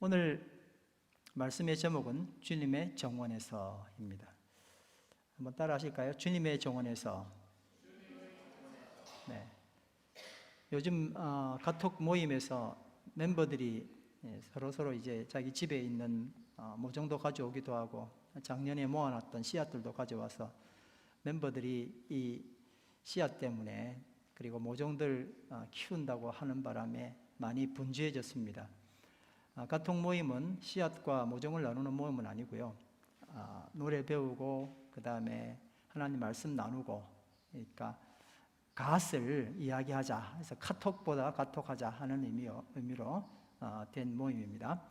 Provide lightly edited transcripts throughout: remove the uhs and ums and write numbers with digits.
오늘 말씀의 제목은 주님의 정원에서입니다. 한번 따라 하실까요? 주님의 정원에서. 네. 요즘 카톡 모임에서 멤버들이 서로 이제 자기 집에 있는 모종도 가져오기도 하고, 작년에 모아놨던 씨앗들도 가져와서 멤버들이 이 씨앗 때문에, 그리고 모종들 키운다고 하는 바람에 많이 분주해졌습니다. 카톡 모임은 씨앗과 모종을 나누는 모임은 아니고요, 노래 배우고 그 다음에 하나님 말씀 나누고, 그러니까 갓을 이야기하자 해서 카톡보다 카톡하자 하는 의미로 된 모임입니다.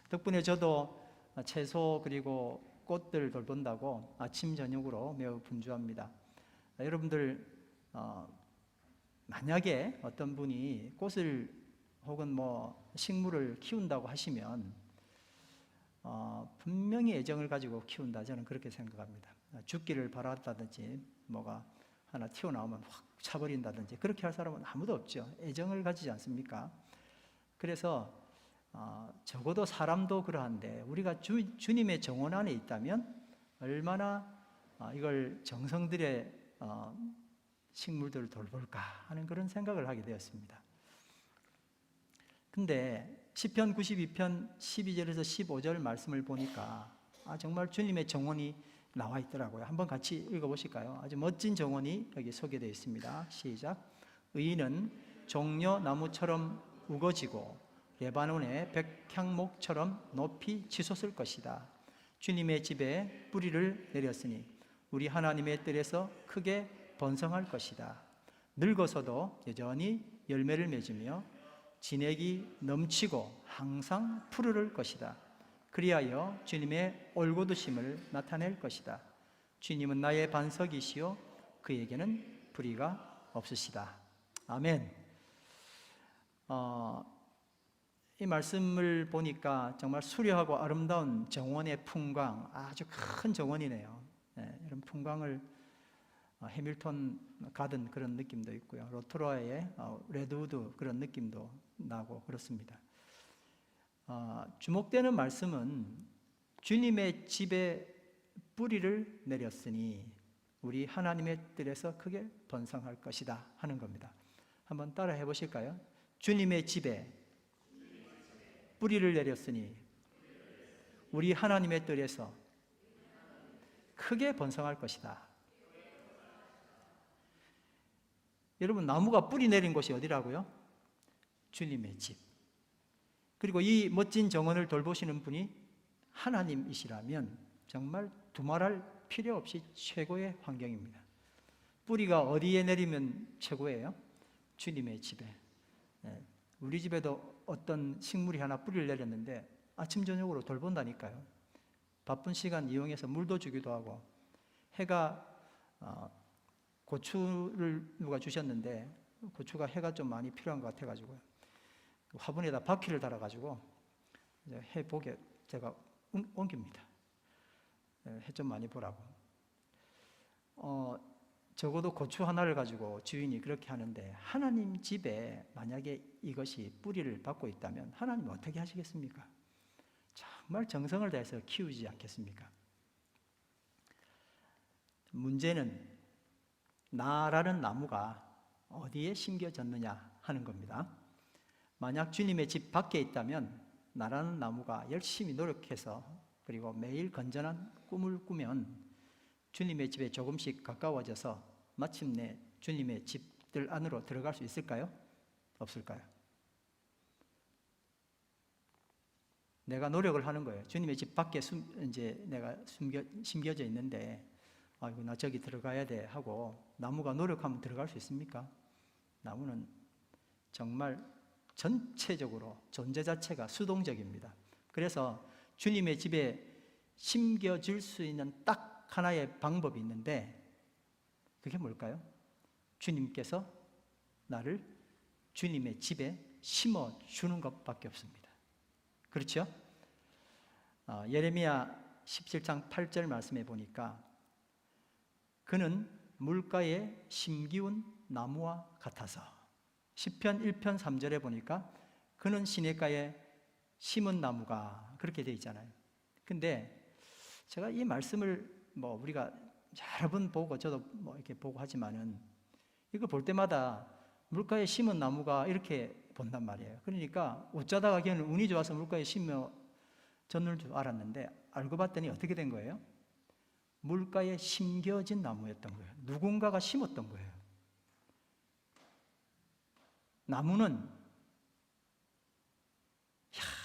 덕분에 저도 채소 그리고 꽃들 돌본다고 아침 저녁으로 매우 분주합니다. 여러분들 만약에 어떤 분이 꽃을 혹은 식물을 키운다고 하시면 분명히 애정을 가지고 키운다, 저는 그렇게 생각합니다. 죽기를 바랐다든지 뭐가 하나 튀어나오면 확 차버린다든지 그렇게 할 사람은 아무도 없죠. 애정을 가지지 않습니까? 그래서 적어도 사람도 그러한데, 우리가 주님의 정원 안에 있다면 얼마나 이걸 정성 들여 식물들을 돌볼까 하는 그런 생각을 하게 되었습니다. 근데 시편 92편 12절에서 15절 말씀을 보니까 정말 주님의 정원이 나와 있더라고요. 한번 같이 읽어보실까요? 아주 멋진 정원이 여기 소개되어 있습니다. 시작. 의인은 종려 나무처럼 우거지고 레바논의 백향목처럼 높이 치솟을 것이다. 주님의 집에 뿌리를 내렸으니 우리 하나님의 뜰에서 크게 번성할 것이다. 늙어서도 여전히 열매를 맺으며 진액이 넘치고 항상 푸르를 것이다. 그리하여 주님의 올곧으심을 나타낼 것이다. 주님은 나의 반석이시요 그에게는 불의가 없으시다. 아멘. 이 말씀을 보니까 정말 수려하고 아름다운 정원의 풍광, 아주 큰 정원이네요. 이런 풍광을 해밀턴 가든 그런 느낌도 있고요, 로토루아의 레드우드 그런 느낌도 나고 그렇습니다. 주목되는 말씀은 주님의 집에 뿌리를 내렸으니 우리 하나님의 뜰에서 크게 번성할 것이다 하는 겁니다. 한번 따라 해보실까요? 주님의 집에 뿌리를 내렸으니 우리 하나님의 뜰에서 크게 번성할 것이다. 여러분, 나무가 뿌리 내린 곳이 어디라고요? 주님의 집. 그리고 이 멋진 정원을 돌보시는 분이 하나님이시라면 정말 두말할 필요 없이 최고의 환경입니다. 뿌리가 어디에 내리면 최고예요? 주님의 집에. 우리 집에도 어떤 식물이 하나 뿌리를 내렸는데 아침 저녁으로 돌본다니까요. 바쁜 시간 이용해서 물도 주기도 하고, 해가 고추를 누가 주셨는데 고추가 해가 좀 많이 필요한 것 같아가지고요, 화분에다 바퀴를 달아가지고 해복에 제가 옮깁니다. 해 좀 많이 보라고. 적어도 고추 하나를 가지고 주인이 그렇게 하는데, 하나님 집에 만약에 이것이 뿌리를 받고 있다면 하나님은 어떻게 하시겠습니까? 정말 정성을 다해서 키우지 않겠습니까? 문제는 나라는 나무가 어디에 심겨졌느냐 하는 겁니다. 만약 주님의 집 밖에 있다면 나라는 나무가 열심히 노력해서 그리고 매일 건전한 꿈을 꾸면 주님의 집에 조금씩 가까워져서 마침내 주님의 집들 안으로 들어갈 수 있을까요? 없을까요? 내가 노력을 하는 거예요. 주님의 집 밖에 이제 내가 심겨져 있는데, 아이고 나 저기 들어가야 돼 하고 나무가 노력하면 들어갈 수 있습니까? 나무는 정말 전체적으로 존재 자체가 수동적입니다. 그래서 주님의 집에 심겨질 수 있는 딱 하나의 방법이 있는데, 그게 뭘까요? 주님께서 나를 주님의 집에 심어주는 것밖에 없습니다. 그렇죠? 예레미야 17장 8절 말씀에 보니까 그는 물가에 심기운 나무와 같아서, 시편 1편 3절에 보니까 그는 시냇가에 심은 나무가 그렇게 되어 있잖아요. 근데 제가 이 말씀을 우리가 여러 번 보고 저도 이렇게 보고 하지만은 이거 볼 때마다 물가에 심은 나무가 이렇게 본단 말이에요. 그러니까 어쩌다가 걔는 운이 좋아서 물가에 심어 졌는 줄 알았는데 알고 봤더니 어떻게 된 거예요? 물가에 심겨진 나무였던 거예요. 누군가가 심었던 거예요. 나무는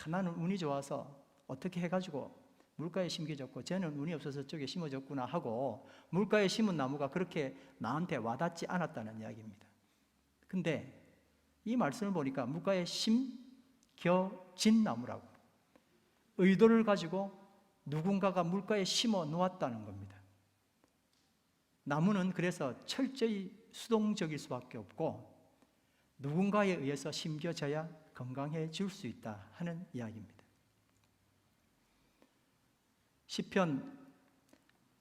나는 운이 좋아서 어떻게 해가지고 물가에 심겨졌고 쟤는 운이 없어서 저쪽에 심어졌구나 하고 물가에 심은 나무가 그렇게 나한테 와닿지 않았다는 이야기입니다. 근데 이 말씀을 보니까 물가에 심겨진 나무라고, 의도를 가지고 누군가가 물가에 심어 놓았다는 겁니다. 나무는 그래서 철저히 수동적일 수밖에 없고 누군가에 의해서 심겨져야 건강해질 수 있다 하는 이야기입니다. 시편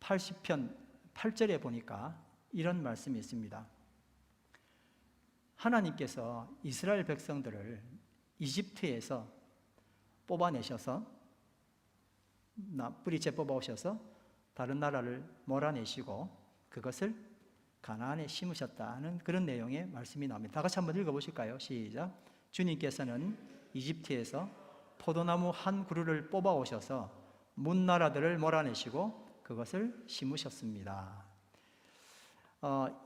80편 8절에 보니까 이런 말씀이 있습니다. 하나님께서 이스라엘 백성들을 이집트에서 뽑아내셔서 뿌리째 뽑아오셔서 다른 나라를 몰아내시고 그것을 가나안에 심으셨다는 그런 내용의 말씀이 나옵니다. 다 같이 한번 읽어보실까요? 시작. 주님께서는 이집트에서 포도나무 한 그루를 뽑아오셔서 문나라들을 몰아내시고 그것을 심으셨습니다.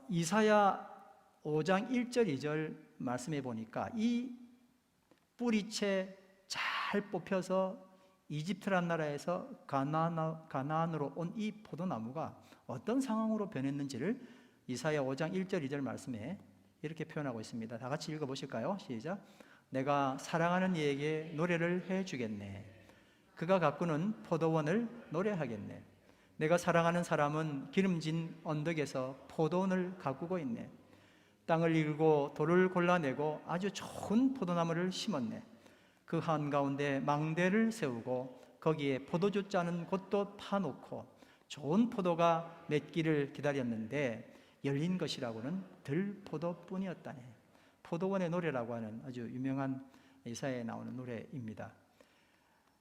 이사야 5장 1절 2절 말씀해 보니까 이 뿌리채 잘 뽑혀서 이집트란 나라에서 가나안으로 온 이 포도나무가 어떤 상황으로 변했는지를 이사야 5장 1절 2절 말씀에 이렇게 표현하고 있습니다. 다 같이 읽어보실까요? 시작. 내가 사랑하는 이에게 노래를 해주겠네. 그가 가꾸는 포도원을 노래하겠네. 내가 사랑하는 사람은 기름진 언덕에서 포도원을 가꾸고 있네. 땅을 일고 돌을 골라내고 아주 좋은 포도나무를 심었네. 그 한가운데 망대를 세우고 거기에 포도주 짜는 곳도 파놓고 좋은 포도가 맺기를 기다렸는데 열린 것이라고는 들포도뿐이었다네. 포도원의 노래라고 하는 아주 유명한 이사야에 나오는 노래입니다.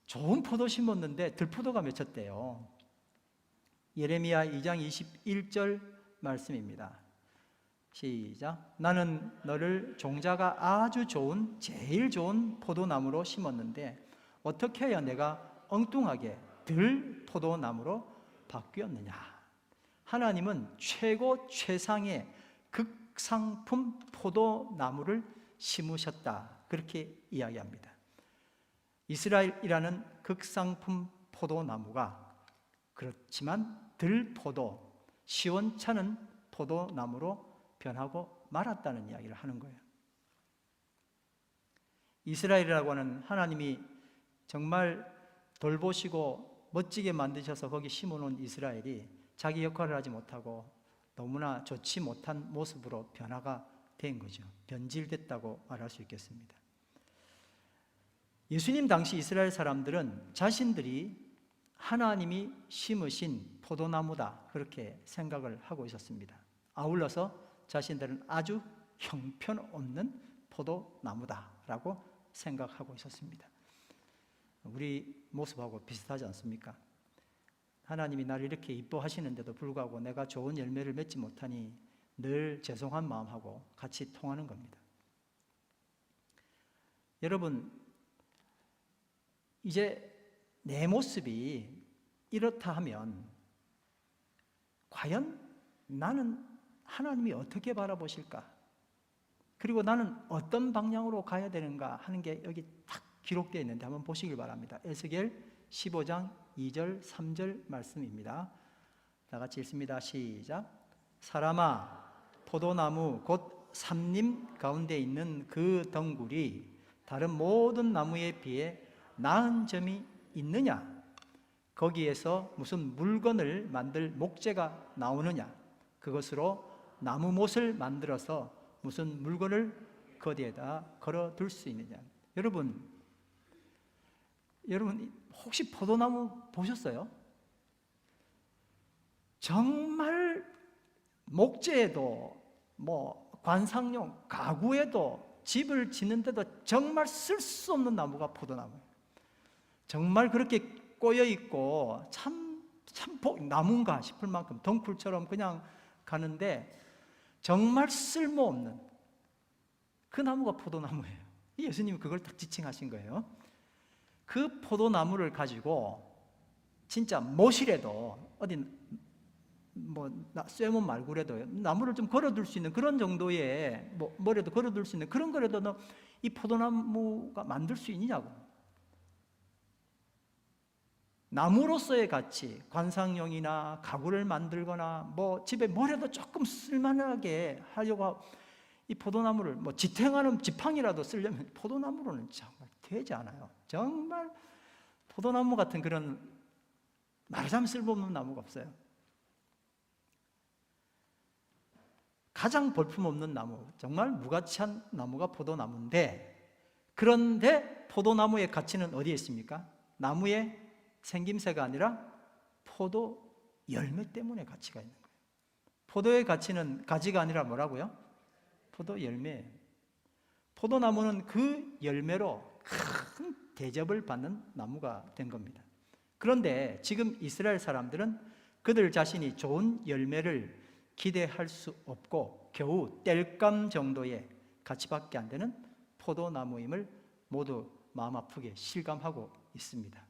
좋은 포도 심었는데 들포도가 맺혔대요. 예레미야 2장 21절 말씀입니다. 시작. 나는 너를 종자가 아주 좋은 제일 좋은 포도나무로 심었는데 어떻게 해야 내가 엉뚱하게 들포도나무로 바뀌었느냐. 하나님은 최고 최상의 극상품 포도나무를 심으셨다 그렇게 이야기합니다. 이스라엘이라는 극상품 포도나무가 그렇지만 들포도, 시원찮은 포도나무로 변하고 말았다는 이야기를 하는 거예요. 이스라엘이라고 하는 하나님이 정말 돌보시고 멋지게 만드셔서 거기 심어놓은 이스라엘이 자기 역할을 하지 못하고 너무나 좋지 못한 모습으로 변화가 된 거죠. 변질됐다고 말할 수 있겠습니다. 예수님 당시 이스라엘 사람들은 자신들이 하나님이 심으신 포도나무다 그렇게 생각을 하고 있었습니다. 아울러서 자신들은 아주 형편없는 포도나무다라고 생각하고 있었습니다. 우리 모습하고 비슷하지 않습니까? 하나님이 나를 이렇게 이뻐하시는데도 불구하고 내가 좋은 열매를 맺지 못하니 늘 죄송한 마음하고 같이 통하는 겁니다. 여러분, 이제 내 모습이 이렇다 하면 과연 나는 하나님이 어떻게 바라보실까? 그리고 나는 어떤 방향으로 가야 되는가 하는 게 여기 딱 기록되어 있는데 한번 보시길 바랍니다. 에스겔 15장 2절 3절 말씀입니다. 다 같이 읽습니다. 시작. 사람아, 포도나무 곧 삼림 가운데 있는 그 덩굴이 다른 모든 나무에 비해 나은 점이 있느냐? 거기에서 무슨 물건을 만들 목재가 나오느냐? 그것으로 나무 못을 만들어서 무슨 물건을 거기에다 걸어둘 수 있느냐? 여러분 혹시 포도나무 보셨어요? 정말 목재에도 관상용 가구에도 집을 짓는데도 정말 쓸 수 없는 나무가 포도나무예요. 정말 그렇게 꼬여 있고 나무인가 싶을 만큼 덩굴처럼 그냥 가는데 정말 쓸모없는 그 나무가 포도나무예요. 예수님이 그걸 딱 지칭하신 거예요. 그 포도나무를 가지고 진짜 못이라도 어디 쇠문 말고라도 나무를 좀 걸어둘 수 있는 그런 정도의 뭐라도 걸어둘 수 있는 그런 거라도 너 이 포도나무가 만들 수 있느냐고. 나무로서의 가치, 관상용이나 가구를 만들거나 집에 뭐라도 조금 쓸만하게 하려고 이 포도나무를 지탱하는 지팡이라도 쓰려면 포도나무로는 정말 되지 않아요. 정말 포도나무 같은 그런 말하자면 쓸모없는 나무가 없어요. 가장 볼품없는 나무, 정말 무가치한 나무가 포도나무인데, 그런데 포도나무의 가치는 어디에 있습니까? 나무의 생김새가 아니라 포도 열매 때문에 가치가 있는 거예요. 포도의 가치는 가지가 아니라 뭐라고요? 포도 열매예요. 포도나무는 그 열매로 큰 대접을 받는 나무가 된 겁니다. 그런데 지금 이스라엘 사람들은 그들 자신이 좋은 열매를 기대할 수 없고 겨우 땔감 정도의 가치밖에 안 되는 포도나무임을 모두 마음 아프게 실감하고 있습니다.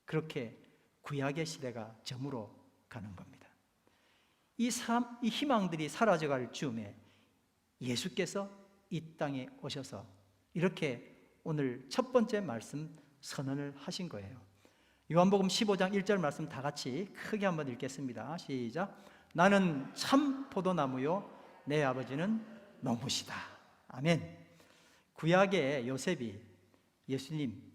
그렇게 구약의 시대가 저물어 가는 겁니다. 이 희망들이 사라져갈 즈음에 예수께서 이 땅에 오셔서 이렇게 오늘 첫 번째 말씀 선언을 하신 거예요. 요한복음 15장 1절 말씀 다 같이 크게 한번 읽겠습니다. 시작. 나는 참 포도나무요 내 아버지는 농부시다. 아멘. 구약의 요셉이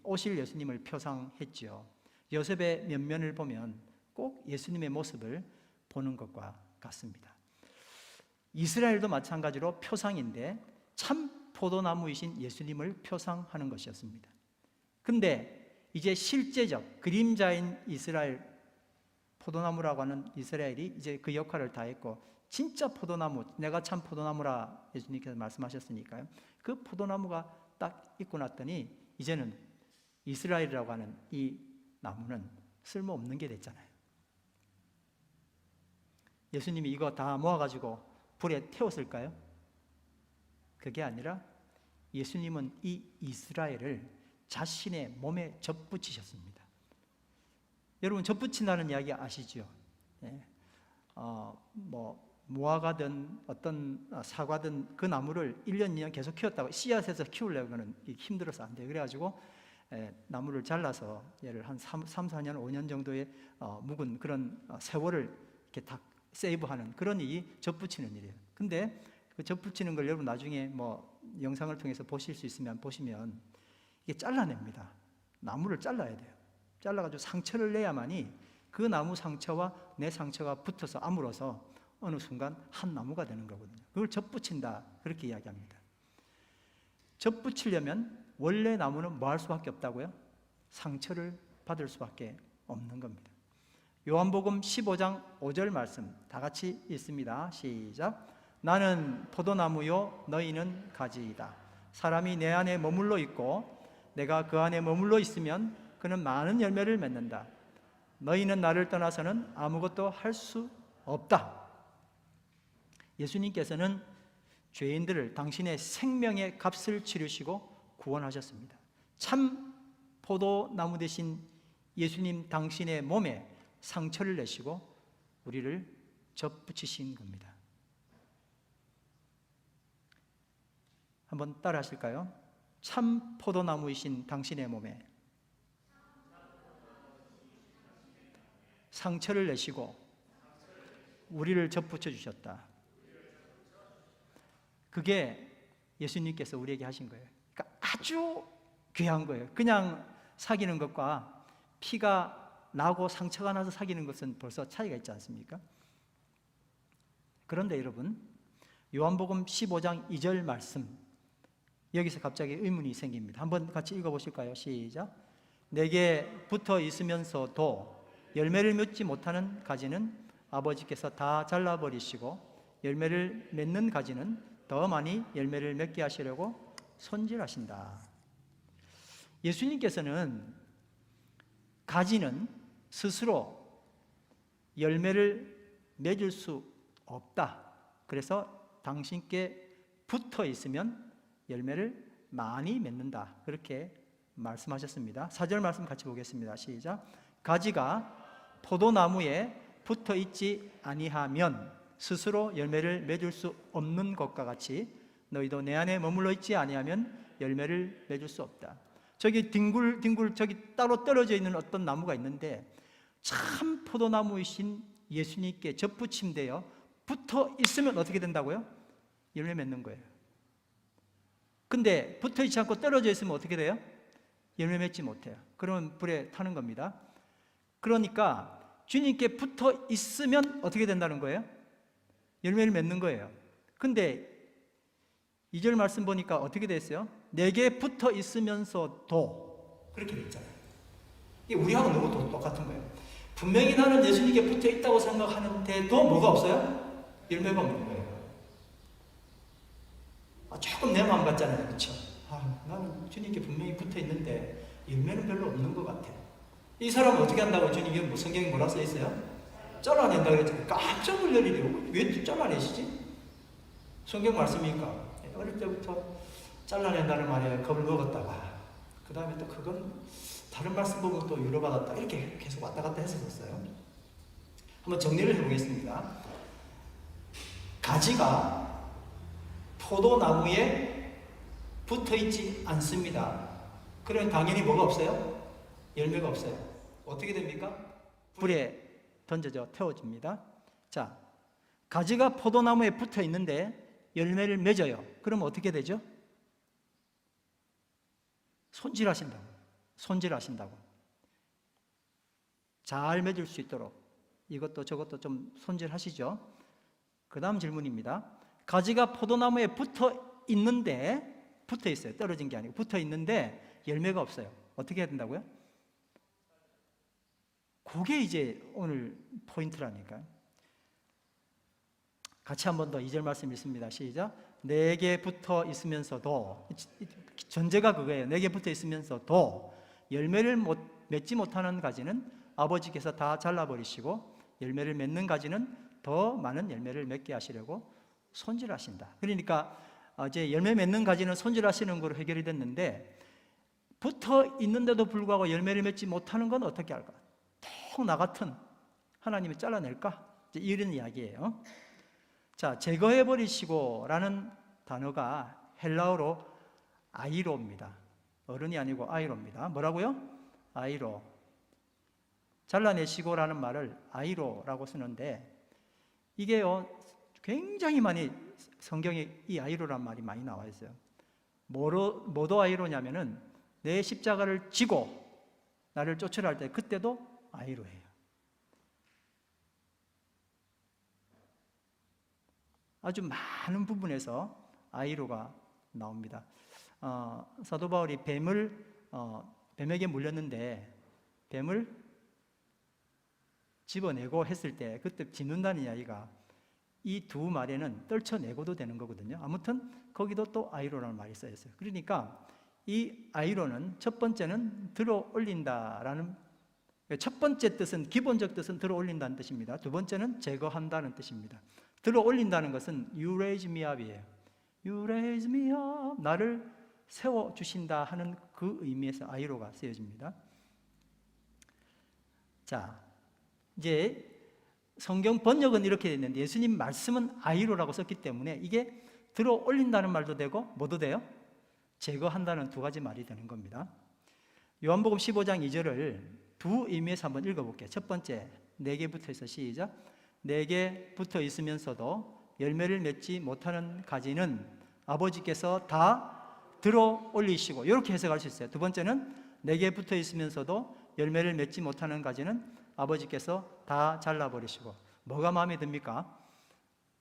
오실 예수님을 표상했죠. 요셉의 면면을 보면 꼭 예수님의 모습을 보는 것과 같습니다. 이스라엘도 마찬가지로 표상인데 참 포도나무이신 예수님을 표상하는 것이었습니다. 근데 이제 실제적 그림자인 이스라엘, 포도나무라고 하는 이스라엘이 이제 그 역할을 다 했고, 진짜 포도나무, 내가 참 포도나무라 예수님께서 말씀하셨으니까요. 그 포도나무가 딱 있고 났더니 이제는 이스라엘이라고 하는 이 나무는 쓸모없는 게 됐잖아요. 예수님이 이거 다 모아가지고 불에 태웠을까요? 그게 아니라 예수님은 이 이스라엘을 자신의 몸에 접붙이셨습니다. 여러분, 접붙인다는 이야기 아시죠? 네. 무화과든 어떤 사과든 그 나무를 1년, 2년 계속 키웠다고 씨앗에서 키우려고는 힘들어서 안 돼요. 그래가지고 나무를 잘라서 얘를 한 3, 4년, 5년 정도의 묵은 그런 세월을 이렇게 다 세이브하는 그런 일이 접붙이는 일이에요. 근데 그 접붙이는 걸 여러분 나중에 영상을 통해서 보실 수 있으면 보시면 이게 잘라냅니다. 나무를 잘라야 돼요. 잘라가지고 상처를 내야만이 그 나무 상처와 내 상처가 붙어서 아물어서 어느 순간 한 나무가 되는 거거든요. 그걸 접붙인다, 그렇게 이야기합니다. 접붙이려면 원래 나무는 뭐 할 수밖에 없다고요? 상처를 받을 수밖에 없는 겁니다. 요한복음 15장 5절 말씀 다 같이 읽습니다. 시작. 나는 포도나무요 너희는 가지이다. 사람이 내 안에 머물러 있고 내가 그 안에 머물러 있으면 그는 많은 열매를 맺는다. 너희는 나를 떠나서는 아무것도 할 수 없다. 예수님께서는 죄인들을 당신의 생명의 값을 치르시고 구원하셨습니다. 참 포도나무 되신 예수님 당신의 몸에 상처를 내시고 우리를 접붙이신 겁니다. 한번 따라 하실까요? 참 포도나무이신 당신의 몸에 상처를 내시고 우리를 접붙여 주셨다. 그게 예수님께서 우리에게 하신 거예요. 그러니까 아주 귀한 거예요. 그냥 사귀는 것과 피가 나고 상처가 나서 사귀는 것은 벌써 차이가 있지 않습니까? 그런데 여러분, 요한복음 15장 2절 말씀, 여기서 갑자기 의문이 생깁니다. 한번 같이 읽어보실까요? 시작. 내게 붙어 있으면서도 열매를 맺지 못하는 가지는 아버지께서 다 잘라버리시고 열매를 맺는 가지는 더 많이 열매를 맺게 하시려고 손질하신다. 예수님께서는 가지는 스스로 열매를 맺을 수 없다. 그래서 당신께 붙어 있으면 열매를 많이 맺는다. 그렇게 말씀하셨습니다. 4절 말씀 같이 보겠습니다. 시작. 가지가 포도나무에 붙어 있지 아니하면 스스로 열매를 맺을 수 없는 것과 같이 너희도 내 안에 머물러 있지 아니하면 열매를 맺을 수 없다. 저기 뒹굴 저기 따로 떨어져 있는 어떤 나무가 있는데 참 포도나무이신 예수님께 접붙임되어 붙어 있으면 어떻게 된다고요? 열매 맺는 거예요. 근데 붙어 있지 않고 떨어져 있으면 어떻게 돼요? 열매 맺지 못해요. 그러면 불에 타는 겁니다. 그러니까 주님께 붙어 있으면 어떻게 된다는 거예요? 열매를 맺는 거예요. 근데 2절 말씀 보니까 어떻게 됐어요? 내게 붙어 있으면서도 그렇게 돼 있잖아요. 이게 우리하고 너무 똑같은 거예요. 분명히 나는 예수님께 붙어 있다고 생각하는데도 뭐가 없어요? 열매가 없는 거예요. 조금 내 마음 같잖아요. 그렇죠? 나는 주님께 분명히 붙어 있는데 열매는 별로 없는 것 같아. 이 사람은 어떻게 한다고 주님이 성경에 뭐라 써 있어요? 잘라낸다 그랬잖아요. 깜짝 놀랄 일이에요. 왜 잘라내시지? 성경 말씀이니까 어릴 때부터 잘라낸다는 말에 겁을 먹었다가 그 다음에 또 그건 다른 말씀 보고 또 위로받았다 이렇게 계속 왔다 갔다 했었어요. 한번 정리를 해보겠습니다. 가지가 포도나무에 붙어있지 않습니다. 그러면 당연히 뭐가 없어요? 열매가 없어요. 어떻게 됩니까? 불에 던져져 태워집니다. 자, 가지가 포도나무에 붙어 있는데 열매를 맺어요. 그럼 어떻게 되죠? 손질하신다고. 잘 맺을 수 있도록 이것도 저것도 좀 손질하시죠. 그 다음 질문입니다. 가지가 포도나무에 붙어 있어요. 떨어진 게 아니고 붙어 있는데 열매가 없어요. 어떻게 해야 된다고요? 그게 이제 오늘 포인트라니까요. 같이 한 번 더 2절 말씀 읽습니다. 시작. 내게 붙어 있으면서도, 전제가 그거예요. 내게 붙어 있으면서도 열매를 맺지 못하는 가지는 아버지께서 다 잘라버리시고 열매를 맺는 가지는 더 많은 열매를 맺게 하시려고 손질하신다. 그러니까 이제 열매 맺는 가지는 손질하시는 거로 해결이 됐는데 붙어 있는데도 불구하고 열매를 맺지 못하는 건 어떻게 할까? 통 나 같은 하나님이 잘라낼까? 이런 이야기예요. 자, 제거해버리시고 라는 단어가 헬라어로 아이로입니다. 어른이 아니고 아이로입니다. 뭐라고요? 아이로. 잘라내시고 라는 말을 아이로라고 쓰는데 이게요, 굉장히 많이 성경에 이 아이로란 말이 많이 나와 있어요. 뭐도 아이로냐면은 내 십자가를 지고 나를 쫓으라 할 때 그때도 아이로예요. 아주 많은 부분에서 아이로가 나옵니다. 사도 바울이 뱀에게 물렸는데 뱀을 집어내고 했을 때 그때 짖는다는 이야기가 이 두 말에는 떨쳐내고도 되는 거거든요. 아무튼 거기도 또 아이로라는 말이 써 있어요. 그러니까 이 아이로는 첫 번째는 들어 올린다라는, 첫 번째 뜻은, 기본적 뜻은 들어 올린다는 뜻입니다. 두 번째는 제거한다는 뜻입니다. 들어 올린다는 것은 You raise me up이에요. You raise me up, 나를 세워주신다 하는 그 의미에서 아이로가 쓰여집니다. 자, 이제 성경 번역은 이렇게 되어 있는데 예수님 말씀은 아이로라고 썼기 때문에 이게 들어 올린다는 말도 되고 뭐도 돼요? 제거한다는 두 가지 말이 되는 겁니다. 요한복음 15장 2절을 두 의미에서 한번 읽어볼게요. 첫 번째, 내게 붙어있어. 시작. 내게 붙어 있으면서도 열매를 맺지 못하는 가지는 아버지께서 다 들어 올리시고, 이렇게 해석할 수 있어요. 두 번째는 내게 붙어 있으면서도 열매를 맺지 못하는 가지는 아버지께서 다 잘라버리시고. 뭐가 마음에 듭니까?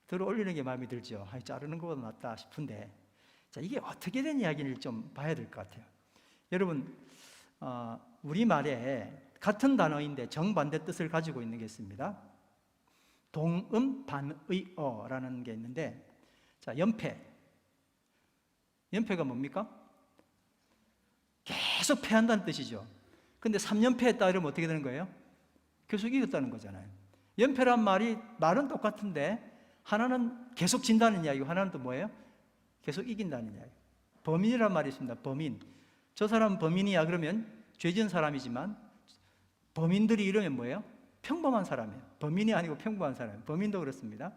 들어 올리는 게 마음에 들죠. 자르는 것보다 낫다 싶은데, 자, 이게 어떻게 된 이야기를 좀 봐야 될 것 같아요. 여러분, 우리말에 같은 단어인데 정반대 뜻을 가지고 있는 게 있습니다. 동음 반의어라는 게 있는데, 자, 연패가 뭡니까? 계속 패한다는 뜻이죠. 근데 3연패했다 이러면 어떻게 되는 거예요? 계속 이겼다는 거잖아요. 연패란 말은 똑같은데 하나는 계속 진다는 이야기고 하나는 또 뭐예요? 계속 이긴다는 이야기. 범인이란 말이 있습니다. 범인. 저 사람은 범인이야 그러면 죄 지은 사람이지만 범인들이 이러면 뭐예요? 평범한 사람이에요. 범인이 아니고 평범한 사람이에요. 범인도 그렇습니다.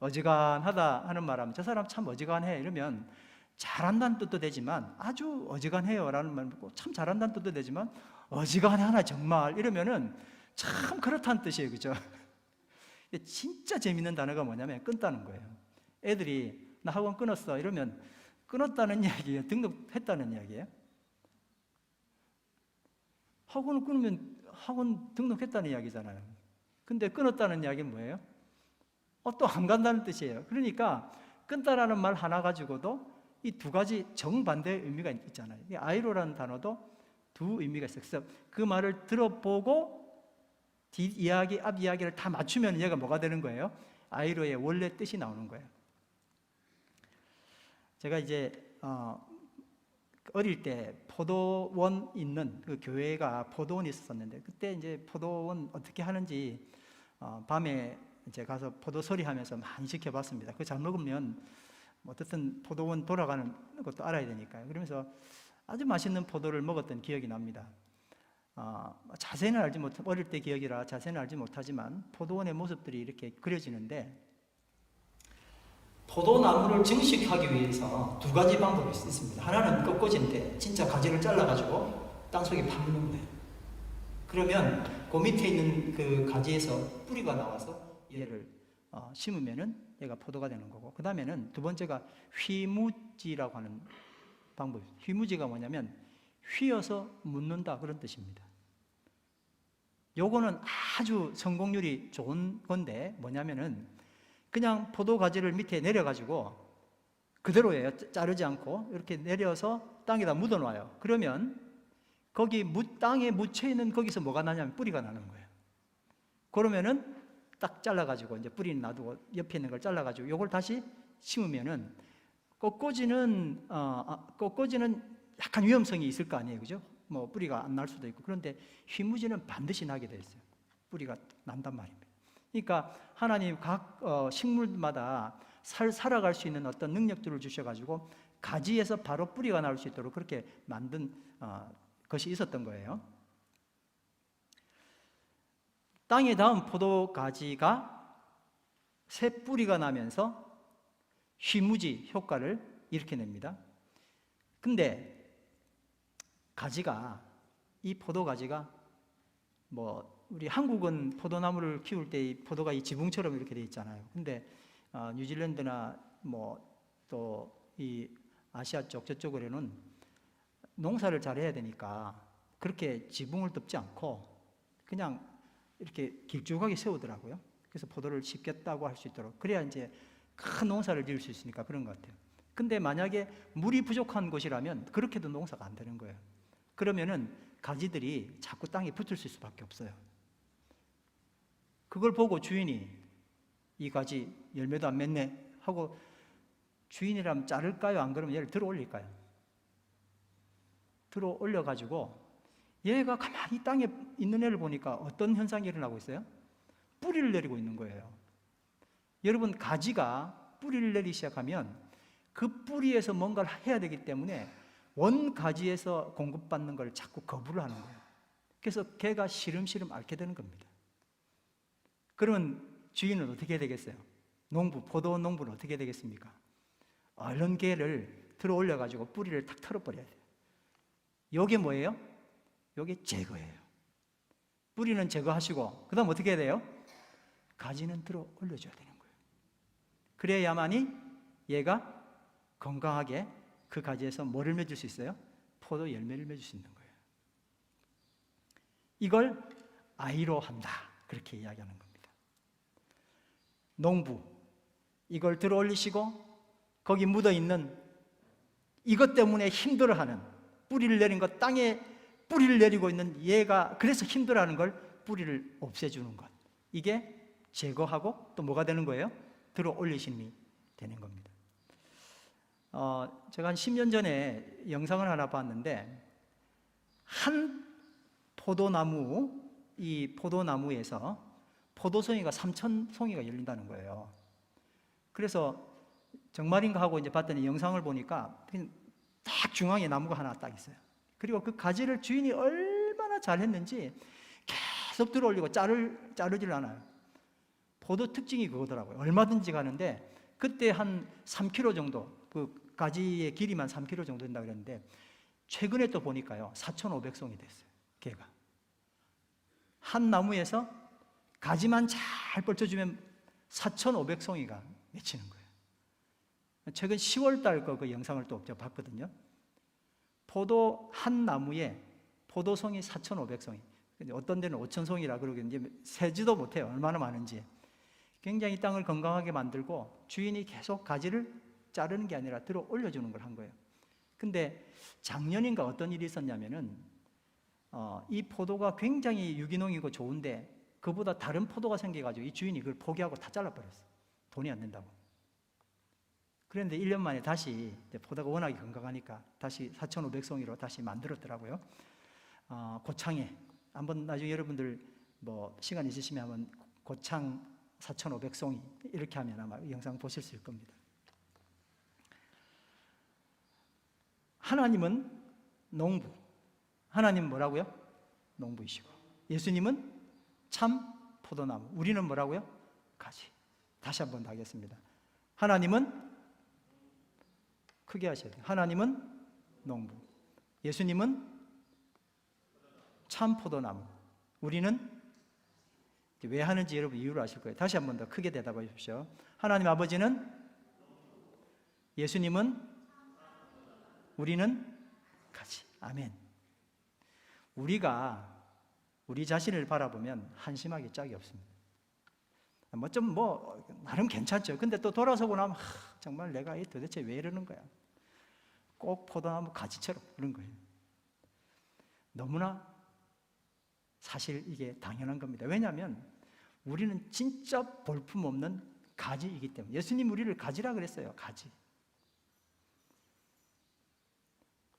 어지간하다 하는 말하면 저 사람 참 어지간해 이러면 잘한다는 뜻도 되지만 아주 어지간해요 라는 말 듣고 참 잘한다는 뜻도 되지만 어지간해 하나 정말 이러면은 참 그렇다는 뜻이에요. 그죠? 진짜 재밌는 단어가 뭐냐면 끊다는 거예요. 애들이 나 학원 끊었어 이러면 끊었다는 이야기예요? 등록했다는 이야기예요? 학원을 끊으면 학원 등록했다는 이야기잖아요. 근데 끊었다는 이야기는 뭐예요? 또 안 간다는 뜻이에요. 그러니까 끊다라는 말 하나 가지고도 이 두 가지 정반대의 의미가 있잖아요. 이 아이로라는 단어도 두 의미가 있어요. 그래서 그 말을 들어보고 뒷 이야기, 앞 이야기를 다 맞추면 얘가 뭐가 되는 거예요? 아이로의 원래 뜻이 나오는 거예요. 제가 이제 어릴 때 포도원 있는 그 교회가 포도원이 있었는데 그때 이제 포도원 어떻게 하는지 밤에 이제 가서 포도서리 하면서 많이 지켜봤습니다. 그거 잘 먹으면 어떻든 포도원 돌아가는 것도 알아야 되니까요. 그러면서 아주 맛있는 포도를 먹었던 기억이 납니다. 자세는 알지 못, 어릴 때 기억이라 자세는 알지 못하지만 포도원의 모습들이 이렇게 그려지는데 포도나무를 증식하기 위해서 두 가지 방법이 있습니다. 하나는 꺾어진데 진짜 가지를 잘라가지고 땅속에 파묻는 거예요. 그러면 그 밑에 있는 그 가지에서 뿌리가 나와서 얘를 심으면은 얘가 포도가 되는 거고 그 다음에는 두 번째가 휘무지라고 하는 방법입니다. 휘무지가 뭐냐면 휘어서 묻는다 그런 뜻입니다. 요거는 아주 성공률이 좋은 건데 뭐냐면은 그냥 포도 가지를 밑에 내려가지고 그대로예요. 자르지 않고 이렇게 내려서 땅에다 묻어놔요. 그러면 거기 땅에 묻혀있는 거기서 뭐가 나냐면 뿌리가 나는 거예요. 그러면은 딱 잘라가지고 이제 뿌리는 놔두고 옆에 있는 걸 잘라가지고 요걸 다시 심으면은 꺾어지는 약간 위험성이 있을 거 아니에요. 그죠? 뭐 뿌리가 안 날 수도 있고 그런데 휘무지는 반드시 나게 돼 있어요. 뿌리가 난단 말입니다. 그러니까 하나님 각 식물마다 살아갈 수 있는 어떤 능력들을 주셔가지고 가지에서 바로 뿌리가 나올 수 있도록 그렇게 만든 것이 있었던 거예요. 땅에 닿은 포도 가지가 새 뿌리가 나면서 휘무지 효과를 일으켜냅니다. 근데 이 포도 가지가 우리 한국은 포도나무를 키울 때 이 포도가 이 지붕처럼 이렇게 돼 있잖아요. 근데 뉴질랜드나 또 이 아시아 쪽 저쪽으로는 농사를 잘 해야 되니까 그렇게 지붕을 덮지 않고 그냥 이렇게 길쭉하게 세우더라고요. 그래서 포도를 심겠다고 할 수 있도록 그래야 이제 큰 농사를 지을 수 있으니까 그런 것 같아요. 근데 만약에 물이 부족한 곳이라면 그렇게도 농사가 안 되는 거예요. 그러면은 가지들이 자꾸 땅에 붙을 수밖에 없어요. 그걸 보고 주인이 이 가지 열매도 안 맺네 하고 주인이라면 자를까요? 안 그러면 얘를 들어 올릴까요? 들어 올려가지고 얘가 가만히 땅에 있는 애를 보니까 어떤 현상이 일어나고 있어요? 뿌리를 내리고 있는 거예요. 여러분 가지가 뿌리를 내리기 시작하면 그 뿌리에서 뭔가를 해야 되기 때문에 원 가지에서 공급받는 걸 자꾸 거부를 하는 거예요. 그래서 걔가 시름시름 앓게 되는 겁니다. 그러면 주인은 어떻게 해야 되겠어요? 포도원 농부는 어떻게 해야 되겠습니까? 얼른 걔를 들어 올려가지고 뿌리를 탁 털어버려야 돼요. 요게 뭐예요? 요게 제거예요. 뿌리는 제거하시고 그 다음 어떻게 해야 돼요? 가지는 들어 올려줘야 되는 거예요. 그래야만이 얘가 건강하게 그 가지에서 뭐를 맺을 수 있어요? 포도 열매를 맺을 수 있는 거예요. 이걸 아이로 한다 그렇게 이야기하는 겁니다. 농부 이걸 들어 올리시고 거기 묻어있는 이것 때문에 힘들어하는 뿌리를 내린 것 땅에 뿌리를 내리고 있는 얘가 그래서 힘들어하는 걸 뿌리를 없애주는 것 이게 제거하고 또 뭐가 되는 거예요? 들어 올리심이 되는 겁니다. 제가 한 10년 전에 영상을 하나 봤는데 한 이 포도나무에서 포도송이가 3,000송이가 열린다는 거예요. 그래서 정말인가 하고 이제 봤더니 영상을 보니까 딱 중앙에 나무가 하나 딱 있어요. 그리고 그 가지를 주인이 얼마나 잘했는지 계속 들어올리고 자르질 않아요. 포도 특징이 그거더라고요. 얼마든지 가는데 그때 한 3km 정도, 그 가지의 길이만 3km 정도 된다 그랬는데 최근에 또 보니까요 4,500송이 됐어요. 걔가 한 나무에서 가지만 잘 뻗쳐주면 4,500송이가 맺히는 거예요. 최근 10월 달 거 그 영상을 또 제가 봤거든요. 포도 한 나무에 포도송이 4,500송이, 어떤 데는 5,000송이라 그러고 이제 세지도 못해요. 얼마나 많은지. 굉장히 땅을 건강하게 만들고 주인이 계속 가지를 자르는 게 아니라 들어 올려주는 걸 한 거예요. 근데 작년인가 어떤 일이 있었냐면은 이 포도가 굉장히 유기농이고 좋은데 그보다 다른 포도가 생겨가지고 이 주인이 그걸 포기하고 다 잘라버렸어요. 돈이 안 된다고. 그런데 1년 만에 다시 포도가 워낙에 건강하니까 다시 4,500송이로 다시 만들었더라고요. 고창에 한번 나중에 여러분들 뭐 시간 있으시면 한번 고창 4,500송이 이렇게 하면 아마 영상 보실 수 있을 겁니다. 하나님은 농부, 하나님은 뭐라고요? 농부이시고, 예수님은 참 포도나무, 우리는 뭐라고요? 가지. 다시 한번 더 하겠습니다. 하나님은 크게 하셔야 돼요. 하나님은 농부, 예수님은 참 포도나무, 우리는 왜 하는지 여러분 이유를 아실 거예요. 다시 한번 더 크게 대답해 주십시오. 하나님 아버지는, 예수님은, 우리는 가지. 아멘. 우리가 우리 자신을 바라보면 한심하기 짝이 없습니다. 나름 괜찮죠. 근데 또 돌아서고 나면 정말 내가 도대체 왜 이러는 거야? 꼭 포도나무 가지처럼 그런 거예요. 너무나 사실 이게 당연한 겁니다. 왜냐하면 우리는 진짜 볼품없는 가지이기 때문에. 예수님 우리를 가지라 그랬어요. 가지.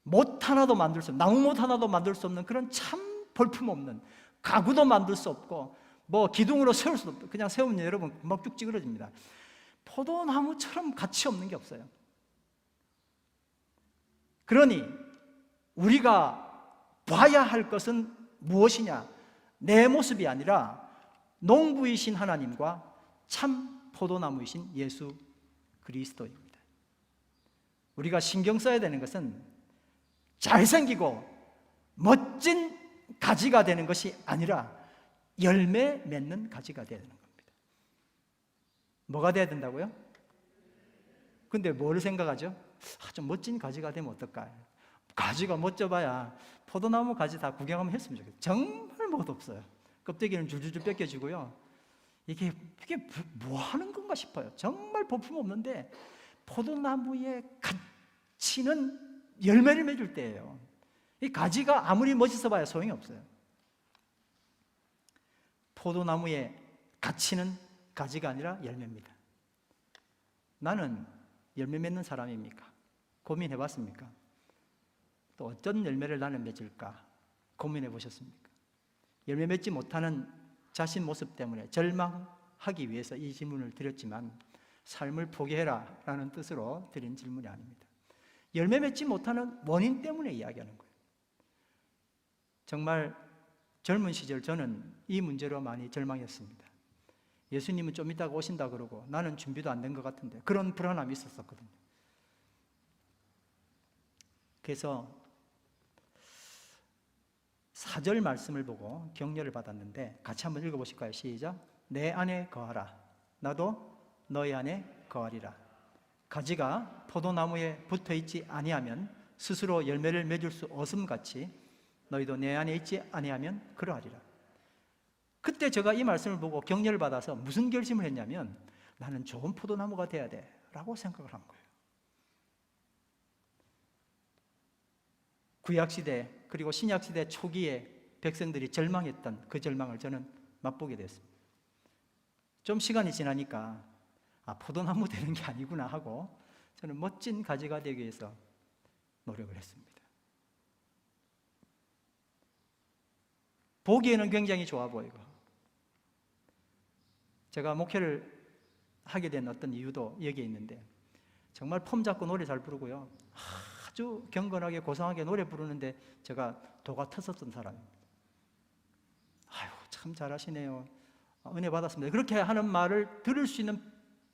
못 하나도 만들 수 없는, 나무못 하나도 만들 수 없는 그런 참 볼품없는, 가구도 만들 수 없고 뭐 기둥으로 세울 수도 없고, 그냥 세우면 여러분 금방 쭉 찌그러집니다. 포도나무처럼 가치 없는 게 없어요. 그러니 우리가 봐야 할 것은 무엇이냐? 내 모습이 아니라 농부이신 하나님과 참 포도나무이신 예수 그리스도입니다. 우리가 신경 써야 되는 것은 잘생기고 멋진 가지가 되는 것이 아니라 열매 맺는 가지가 되는 겁니다. 뭐가 돼야 된다고요? 근데 뭘 생각하죠? 좀 멋진 가지가 되면 어떨까? 가지가 멋져봐야 포도나무 가지 다 구경하면 했으면 좋겠어요. 정말 멋없어요. 껍데기는 줄줄줄 뺏겨지고요. 이게 뭐 하는 건가 싶어요. 정말 볼품없는데 포도나무의 가치는 열매를 맺을 때예요. 이 가지가 아무리 멋있어 봐야 소용이 없어요. 포도나무의 가치는 가지가 아니라 열매입니다. 나는 열매 맺는 사람입니까? 고민해 봤습니까? 또 어떤 열매를 나는 맺을까? 고민해 보셨습니까? 열매 맺지 못하는 자신 모습 때문에 절망하기 위해서 이 질문을 드렸지만 삶을 포기해라 라는 뜻으로 드린 질문이 아닙니다. 열매 맺지 못하는 원인 때문에 이야기하는 거예요. 정말 젊은 시절 저는 이 문제로 많이 절망했습니다. 예수님은 좀 이따가 오신다 그러고 나는 준비도 안 된 것 같은데, 그런 불안함이 있었거든요. 그래서 4절 말씀을 보고 격려를 받았는데 같이 한번 읽어보실까요? 시작. 내 안에 거하라. 나도 너희 안에 거하리라. 가지가 포도나무에 붙어있지 아니하면 스스로 열매를 맺을 수 없음같이 너희도 내 안에 있지 아니하면 그러하리라. 그때 제가 이 말씀을 보고 격려를 받아서 무슨 결심을 했냐면 나는 좋은 포도나무가 돼야 돼 라고 생각을 한 거예요. 구약시대 그리고 신약시대 초기에 백성들이 절망했던 그 절망을 저는 맛보게 됐습니다. 좀 시간이 지나니까 포도나무 되는 게 아니구나 하고 저는 멋진 가지가 되기 위해서 노력을 했습니다. 보기에는 굉장히 좋아 보이고, 제가 목회를 하게 된 어떤 이유도 여기에 있는데, 정말 폼 잡고 노래 잘 부르고요, 아주 경건하게 고상하게 노래 부르는데 제가 도가 터졌던 사람입니다. 아유, 참 잘하시네요, 은혜 받았습니다, 그렇게 하는 말을 들을 수 있는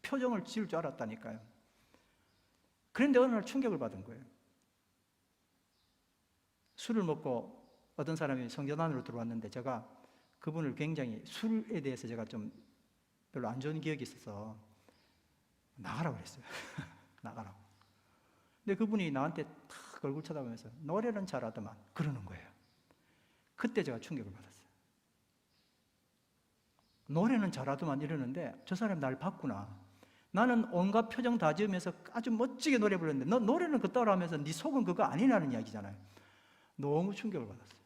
표정을 지을 줄 알았다니까요. 그런데 어느 날 충격을 받은 거예요. 술을 먹고 어떤 사람이 성전 안으로 들어왔는데, 제가 그분을 굉장히, 술에 대해서 제가 좀 별로 안 좋은 기억이 있어서 나가라고 그랬어요. 나가라고. 근데 그분이 나한테 탁 얼굴 쳐다보면서 노래는 잘하더만 그러는 거예요. 그때 제가 충격을 받았어요. 노래는 잘하더만 이러는데 저 사람이 날 봤구나. 나는 온갖 표정 다 지으면서 아주 멋지게 노래 부르는데 너 노래는 그 따라하면서 네 속은 그거 아니라는 이야기잖아요. 너무 충격을 받았어요.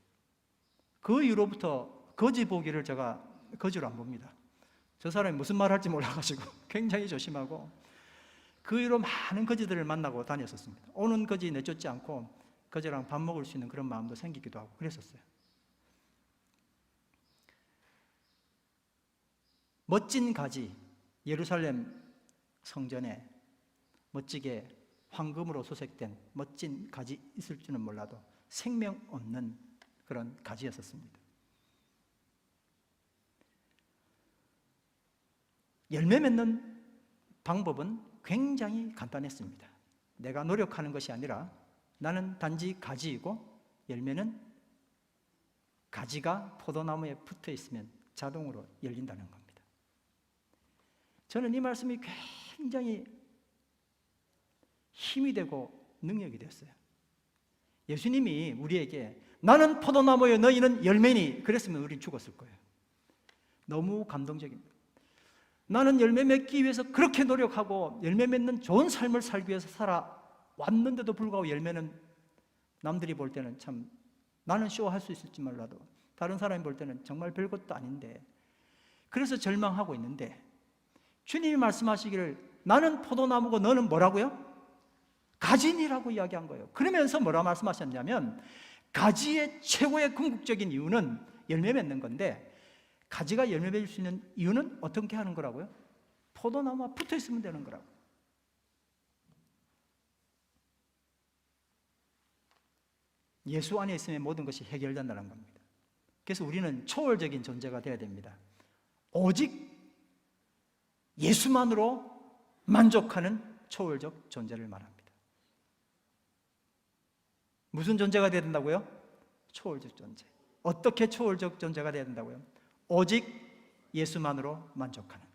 그 이후로부터 거지 보기를 제가 거지로 안 봅니다. 저 사람이 무슨 말 할지 몰라가지고 굉장히 조심하고, 그 이후로 많은 거지들을 만나고 다녔었습니다. 오는 거지 내쫓지 않고 거지랑 밥 먹을 수 있는 그런 마음도 생기기도 하고 그랬었어요. 멋진 가지, 예루살렘 성전에 멋지게 황금으로 소색된 멋진 가지 있을 줄은 몰라도 생명 없는 그런 가지였었습니다. 열매 맺는 방법은 굉장히 간단했습니다. 내가 노력하는 것이 아니라 나는 단지 가지이고 열매는 가지가 포도나무에 붙어 있으면 자동으로 열린다는 겁니다. 저는 이 말씀이 굉장히 힘이 되고 능력이 됐어요. 예수님이 우리에게 나는 포도나무여 너희는 열매니 그랬으면 우린 죽었을 거예요. 너무 감동적입니다. 나는 열매 맺기 위해서 그렇게 노력하고 열매 맺는 좋은 삶을 살기 위해서 살아왔는데도 불구하고 열매는 남들이 볼 때는 참, 나는 쇼할 수 있을지 몰라도 다른 사람이 볼 때는 정말 별것도 아닌데, 그래서 절망하고 있는데 주님이 말씀하시기를 나는 포도나무고 너는 뭐라고요? 가지니라고 이야기한 거예요. 그러면서 뭐라 말씀하셨냐면, 가지의 최고의 궁극적인 이유는 열매 맺는 건데, 가지가 열매 맺을 수 있는 이유는 어떻게 하는 거라고요? 포도나무와 붙어 있으면 되는 거라고. 예수 안에 있으면 모든 것이 해결된다는 겁니다. 그래서 우리는 초월적인 존재가 되어야 됩니다. 오직 예수만으로 만족하는 초월적 존재를 말합니다. 무슨 존재가 되어야 된다고요? 초월적 존재. 어떻게 초월적 존재가 되어야 된다고요? 오직 예수만으로 만족하는,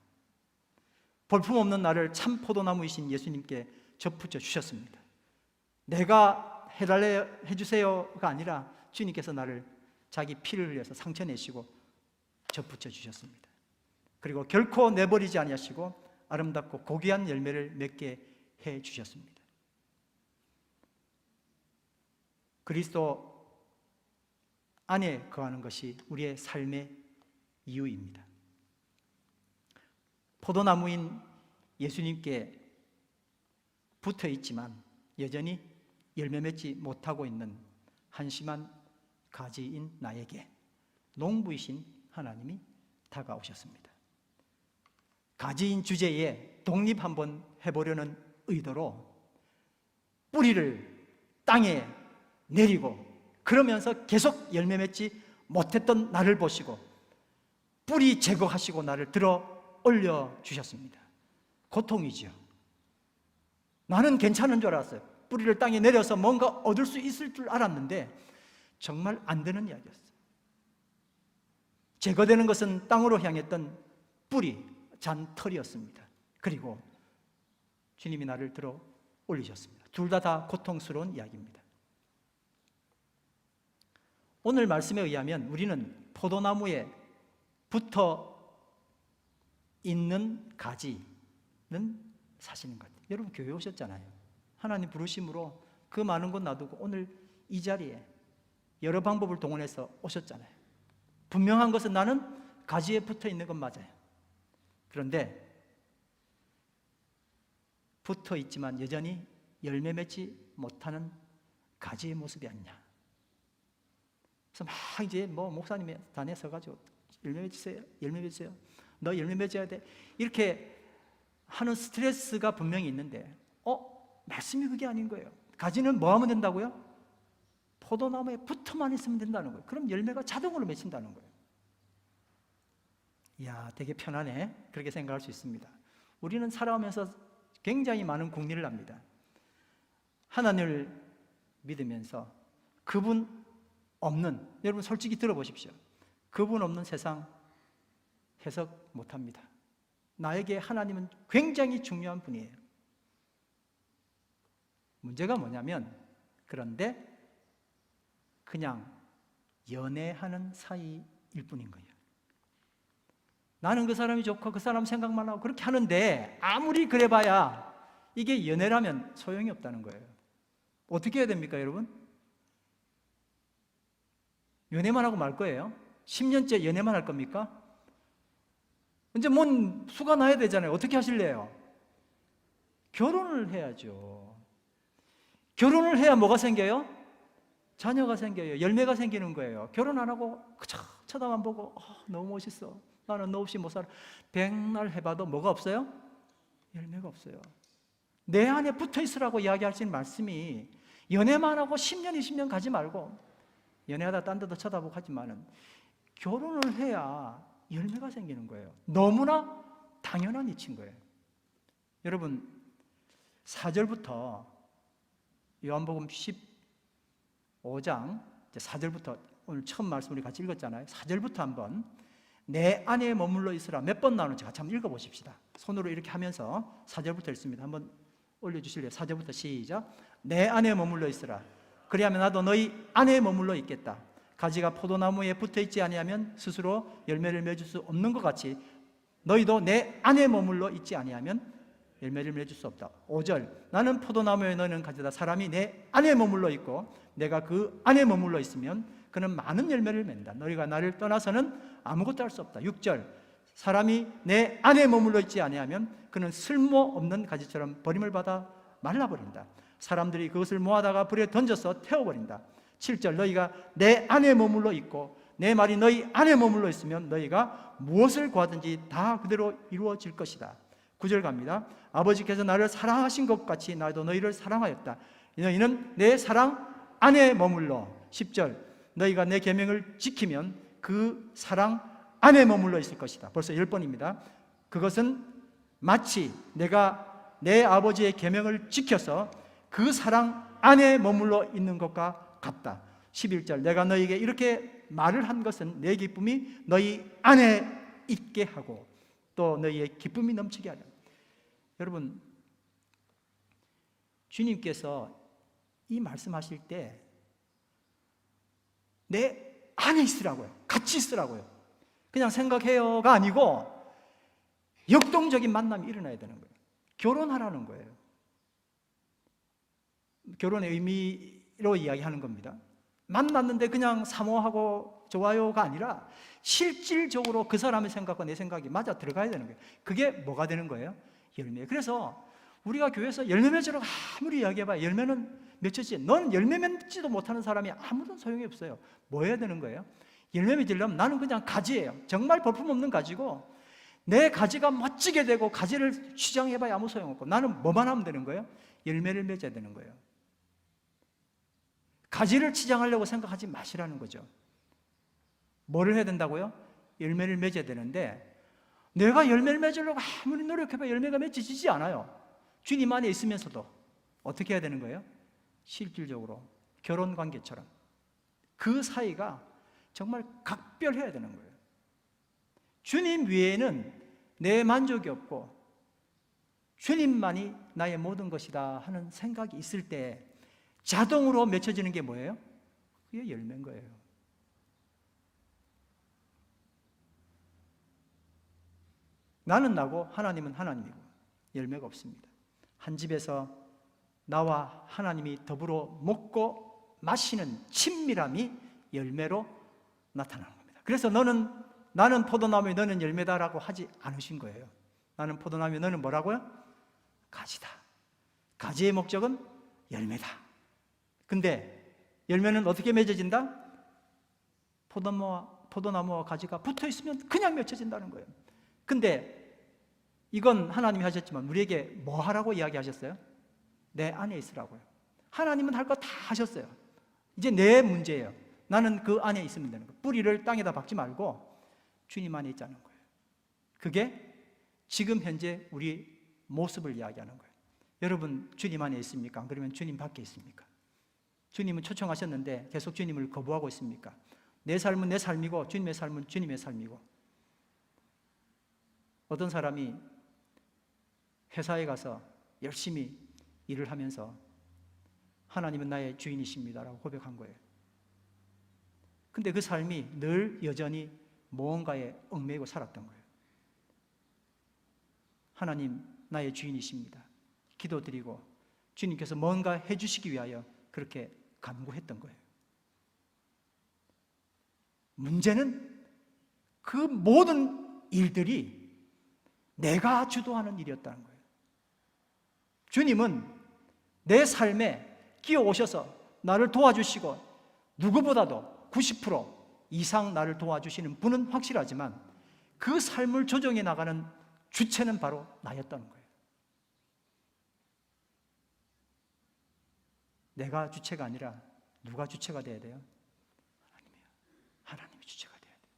볼품없는 나를 참 포도나무이신 예수님께 접붙여 주셨습니다. 내가 해주세요가 아니라 주님께서 나를 자기 피를 흘려서 상처 내시고 접붙여 주셨습니다. 그리고 결코 내버리지 아니하시고 아름답고 고귀한 열매를 맺게 해 주셨습니다. 그리스도 안에 거하는 것이 우리의 삶의 이유입니다. 포도나무인 예수님께 붙어 있지만 여전히 열매 맺지 못하고 있는 한심한 가지인 나에게 농부이신 하나님이 다가오셨습니다. 가지인 주제에 독립 한번 해보려는 의도로 뿌리를 땅에 내리고 그러면서 계속 열매 맺지 못했던 나를 보시고 뿌리 제거하시고 나를 들어 올려주셨습니다. 고통이죠. 나는 괜찮은 줄 알았어요. 뿌리를 땅에 내려서 뭔가 얻을 수 있을 줄 알았는데 정말 안 되는 이야기였어요. 제거되는 것은 땅으로 향했던 뿌리, 잔털이었습니다. 그리고 주님이 나를 들어 올리셨습니다. 둘 다 고통스러운 이야기입니다. 오늘 말씀에 의하면 우리는 포도나무에 붙어 있는 가지는 사실인 것 같아요. 여러분 교회 오셨잖아요. 하나님 부르심으로 그 많은 것 놔두고 오늘 이 자리에 여러 방법을 동원해서 오셨잖아요. 분명한 것은 나는 가지에 붙어 있는 건 맞아요. 그런데 붙어 있지만 여전히 열매 맺지 못하는 가지의 모습이 아니냐. 그래서 막 이제 뭐 목사님이 단에 서가지고 열매 맺으세요, 열매 맺으세요, 너 열매 맺어야 돼, 이렇게 하는 스트레스가 분명히 있는데 말씀이 그게 아닌 거예요. 가지는 뭐 하면 된다고요? 포도나무에 붙어만 있으면 된다는 거예요. 그럼 열매가 자동으로 맺힌다는 거예요. 이야, 되게 편하네, 그렇게 생각할 수 있습니다. 우리는 살아오면서 굉장히 많은 궁리를 합니다. 하나님을 믿으면서 그분 없는, 여러분 솔직히 들어보십시오. 그분 없는 세상 해석 못합니다. 나에게 하나님은 굉장히 중요한 분이에요. 문제가 뭐냐면, 그런데 그냥 연애하는 사이일 뿐인 거예요. 나는 그 사람이 좋고 그 사람 생각만 하고 그렇게 하는데 아무리 그래봐야 이게 연애라면 소용이 없다는 거예요. 어떻게 해야 됩니까, 여러분? 연애만 하고 말 거예요? 10년째 연애만 할 겁니까? 이제 뭔 수가 나야 되잖아요. 어떻게 하실래요? 결혼을 해야죠. 결혼을 해야 뭐가 생겨요? 자녀가 생겨요. 열매가 생기는 거예요. 결혼 안 하고 그저 쳐다만 보고 너무 멋있어, 나는 너 없이 못 살아, 백날 해봐도 뭐가 없어요? 열매가 없어요. 내 안에 붙어 있으라고 이야기하시는 말씀이, 연애만 하고 10년, 20년 가지 말고, 연애하다 딴 데도 쳐다보고 하지만은 결혼을 해야 열매가 생기는 거예요. 너무나 당연한 이치인 거예요. 여러분, 4절부터 요한복음 15장 4절부터 오늘 처음 말씀 우리 같이 읽었잖아요. 4절부터 한번 내 안에 머물러 있으라 몇 번 나오는지 같이 한번 읽어보십시다. 손으로 이렇게 하면서 4절부터 읽습니다. 한번 올려주실래요? 4절부터 시작. 내 안에 머물러 있으라. 그리하면 나도 너희 안에 머물러 있겠다. 가지가 포도나무에 붙어있지 아니하면 스스로 열매를 맺을 수 없는 것 같이 너희도 내 안에 머물러 있지 아니하면 열매를 맺을 수 없다. 5절. 나는 포도나무에 너는 가지다. 사람이 내 안에 머물러 있고 내가 그 안에 머물러 있으면 그는 많은 열매를 맺는다. 너희가 나를 떠나서는 아무것도 할 수 없다. 6절. 사람이 내 안에 머물러 있지 아니하면 그는 쓸모없는 가지처럼 버림을 받아 말라버린다. 사람들이 그것을 모아다가 불에 던져서 태워버린다. 7절. 너희가 내 안에 머물러 있고 내 말이 너희 안에 머물러 있으면 너희가 무엇을 구하든지 다 그대로 이루어질 것이다. 9절 갑니다. 아버지께서 나를 사랑하신 것 같이 나도 너희를 사랑하였다. 너희는 내 사랑 안에 머물러. 10절. 너희가 내 계명을 지키면 그 사랑 안에 머물러 있을 것이다. 벌써 10번입니다. 그것은 마치 내가 내 아버지의 계명을 지켜서 그 사랑 안에 머물러 있는 것과 같다. 11절. 내가 너희에게 이렇게 말을 한 것은 내 기쁨이 너희 안에 있게 하고 또 너희의 기쁨이 넘치게 하려. 여러분, 주님께서 이 말씀하실 때 내 안에 있으라고요. 같이 있으라고요. 그냥 생각해요가 아니고 역동적인 만남이 일어나야 되는 거예요. 결혼하라는 거예요. 결혼의 의미로 이야기하는 겁니다. 만났는데 그냥 사모하고 좋아요가 아니라 실질적으로 그 사람의 생각과 내 생각이 맞아 들어가야 되는 거예요. 그게 뭐가 되는 거예요? 열매. 그래서 우리가 교회에서 열매 맺으라고 아무리 이야기해봐야 열매는 맺혔지. 넌 열매 맺지도 못하는 사람이 아무런 소용이 없어요. 뭐 해야 되는 거예요? 열매 맺으려면 나는 그냥 가지예요. 정말 볼품없는 가지고 내 가지가 멋지게 되고 가지를 치장해봐야 아무 소용없고 나는 뭐만 하면 되는 거예요? 열매를 맺어야 되는 거예요. 가지를 치장하려고 생각하지 마시라는 거죠. 뭐를 해야 된다고요? 열매를 맺어야 되는데 내가 열매를 맺으려고 아무리 노력해봐야 열매가 맺어지지 않아요. 주님 안에 있으면서도 어떻게 해야 되는 거예요? 실질적으로 결혼관계처럼 그 사이가 정말 각별해야 되는 거예요. 주님 외에는 내 만족이 없고 주님만이 나의 모든 것이다 하는 생각이 있을 때 자동으로 맺혀지는 게 뭐예요? 그게 열매인 거예요. 나는 나고 하나님은 하나님이고 열매가 없습니다. 한 집에서 나와 하나님이 더불어 먹고 마시는 친밀함이 열매로 나타나는 겁니다. 그래서 나는 포도나무에 너는 열매다라고 하지 않으신 거예요. 나는 포도나무에 너는 뭐라고요? 가지다. 가지의 목적은 열매다. 근데 열매는 어떻게 맺어진다? 포도나무와 가지가 붙어 있으면 그냥 맺혀진다는 거예요. 근데 이건 하나님이 하셨지만 우리에게 뭐 하라고 이야기하셨어요? 내 안에 있으라고요. 하나님은 할 거 다 하셨어요. 이제 내 문제예요. 나는 그 안에 있으면 되는 거예요. 뿌리를 땅에다 박지 말고 주님 안에 있자는 거예요. 그게 지금 현재 우리 모습을 이야기하는 거예요. 여러분 주님 안에 있습니까? 안 그러면 주님 밖에 있습니까? 주님은 초청하셨는데 계속 주님을 거부하고 있습니까? 내 삶은 내 삶이고 주님의 삶은 주님의 삶이고. 어떤 사람이 회사에 가서 열심히 일을 하면서 하나님은 나의 주인이십니다라고 고백한 거예요. 근데 그 삶이 늘 여전히 무언가에 얽매이고 살았던 거예요. 하나님 나의 주인이십니다. 기도드리고 주님께서 뭔가 해주시기 위하여 그렇게 간구했던 거예요. 문제는 그 모든 일들이 내가 주도하는 일이었다는 거예요. 주님은 내 삶에 끼어오셔서 나를 도와주시고 누구보다도 90% 이상 나를 도와주시는 분은 확실하지만 그 삶을 조정해 나가는 주체는 바로 나였다는 거예요. 내가 주체가 아니라 누가 주체가 돼야 돼요? 하나님이요. 하나님이 주체가 돼야 돼요.